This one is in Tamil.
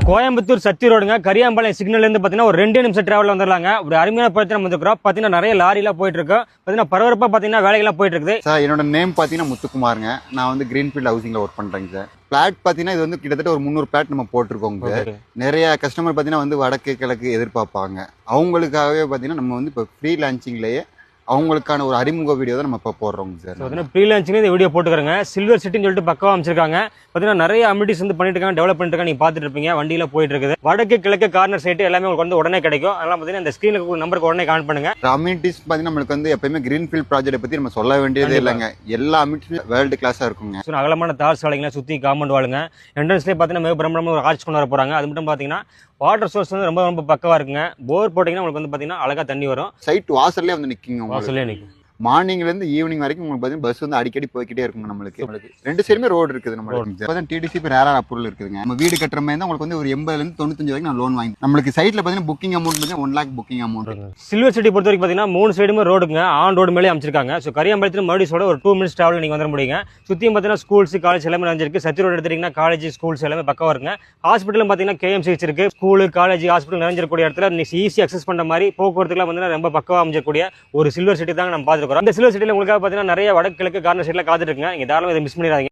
கோயம்புத்தூர் சத்தி ரோடுங்க, கரியாம்பாளையம் சிக்னல் இருந்து பாத்தீங்கன்னா ஒரு 2 நிமிஷம் டிராவல் வந்துடலாங்க. ஒரு அருமையான படத்தை நம்ம வந்துக்கிறோம். பாத்தீங்கன்னா நிறைய லாரிலாம் போயிட்டு இருக்கு. பாத்தீங்கன்னா பரபரப்பா பாத்தீங்கன்னா வேலைகள்லாம் போயிட்டு இருக்குது. சார் என்னோட நேம் பாத்தீங்கன்னா முத்துக்குமாருங்க. நான் வந்து கிரீன்ஃபீல்ட் ஹவுசிங்ல ஒர்க் பண்றேங்க சார். பிளாட் பாத்தீங்கன்னா இது வந்து கிட்டத்தட்ட ஒரு 300 பிளாட் நம்ம போட்டிருக்கோங்க சார். நிறைய கஸ்டமர் பாத்தீங்கன்னா வந்து வடக்கு கிழக்கு எதிர்பார்ப்பாங்க. அவங்களுக்காகவே பாத்தீங்கன்னா நம்ம வந்து இப்போ ஃப்ரீ லான்ச்சிங்லயே அவங்களுக்கான ஒரு அறிமுக வீடியோ தான் நம்ம இப்போ போடுறோங்க சார். பார்த்தீங்கன்னா ஃப்ரீ லான்ச்சிங் இந்த வீடியோ போட்டுக்கிறேங்க. சில்வர் சிட்டின்னு சொல்லிட்டு பக்கவா அமைச்சிருக்காங்க. பார்த்தீங்கன்னா நிறைய அமினிட்டிஸ் வந்து பண்ணிட்டு இருக்காங்க, டெவலப் பண்ணிட்டு இருக்காங்க. நீங்க பார்த்துட்டு இருப்பீங்க வண்டியில போயிட்டு இருக்குது. வடக்கு கிழக்கு கார்னர் சைட்டு எல்லாமே உங்களுக்கு வந்து உடனே கிடைக்கும். அதெல்லாம் பார்த்தீங்கன்னா இந்த ஸ்கிரீனுக்கு நம்பருக்கு உடனே கால் பண்ணுங்க. அமினிட்டிஸ் பார்த்தீங்கன்னா நம்மளுக்கு வந்து எப்பயுமே கிரீன்ஃபீல்ட் ப்ராஜெக்ட் பத்தி நம்ம சொல்ல வேண்டியதே இல்லைங்க. எல்லா அமினிட்டிஸும் வேர்ல்டு கிளாஸா இருக்குங்க. அகலமான தார் சாலைகளை சுற்றி காம்பவுண்ட் வாழுங்க. என்ட்ரன்ஸ்லேயே பார்த்தீங்கன்னா மிக பிரம்மாண்டமா ஒரு ஆர்ச் கொண்டு வர போறாங்க. அது மட்டும் பார்த்தீங்கன்னா வாட்டர் சோர்ஸ் வந்து ரொம்ப ரொம்ப பக்கவா இருக்குங்க. போர் போட்டீங்கன்னா உங்களுக்கு வந்து பார்த்தீங்கன்னா அழகா தண்ணி வரும். சைட் வாசல்லே வந்து நிற்குங்க. வாசல்லே நிற்கும். மார்னிங்ல இருந்து ஈவினிங் வரைக்கும் உங்களுக்கு பார்த்தீங்கன்னா பஸ் வந்து அடிக்கடி போய்கிட்டே இருக்குங்க. நம்மளுக்கு ரெண்டு சைடுமே ரோடு இருக்குது. நம்மளுக்கு டிடிசி ரேரா அப்ரூவல் இருக்குதுங்க. நம்ம வீடு கட்டுற மாதிரி தான் உங்களுக்கு வந்து ஒரு 80 இருந்து 95 வரைக்கும் நான் லோன் வாங்கி. நம்மளுக்கு சைட்ல பார்த்தீங்கன்னா புக்கிங் அமௌண்ட் வந்து 1 lakh booking amount. Silver city பொறுத்த வரைக்கும் பார்த்தீங்கன்னா 3 சைடுமே ரோடுங்க, ஆன் ரோடு மேலே அமைச்சிருக்காங்க. ஸோ கரியாம்பாளையத்தில் மறுபடியும் ஒரு 2 minutes டிராவல் நீங்கள் வந்துட முடியுங்க. சுற்றியும் பார்த்தீங்கன்னா ஸ்கூல்ஸ் காலேஜ் எல்லாமே நிறைஞ்சிருக்கு. சத்தி ரோடு எடுத்துட்டீங்கன்னா காலேஜ் ஸ்கூல்ஸ் எல்லாமே பக்கவா இருக்குங்க. ஹாஸ்பிட்டலும் பார்த்தீங்கன்னா KMCH இருக்கு. ஸ்கூலு காலேஜ் ஹாஸ்பிட்டல் நிறைஞ்சிருக்கூடிய இடத்துல ஈஸி அக்சஸ் பண்ண மாதிரி போக்குவரத்துக்குலாம் பார்த்தீங்கன்னா ரொம்ப பக்கவா அமைஞ்சக்கூடிய ஒரு சில்வர் சிட்டி தாங்க நம்ம பார்த்துருக்கோம். அந்த சில்வர் சிட்டியில் உங்களுக்கு பார்த்தீங்கன்னா நிறைய வடக்கு கிழக்கு கார்னர் சைடில் காத்துட்டு இருக்குங்க. நீங்கள் தாராளமாக இதை மிஸ் பண்ணிடாதீங்க.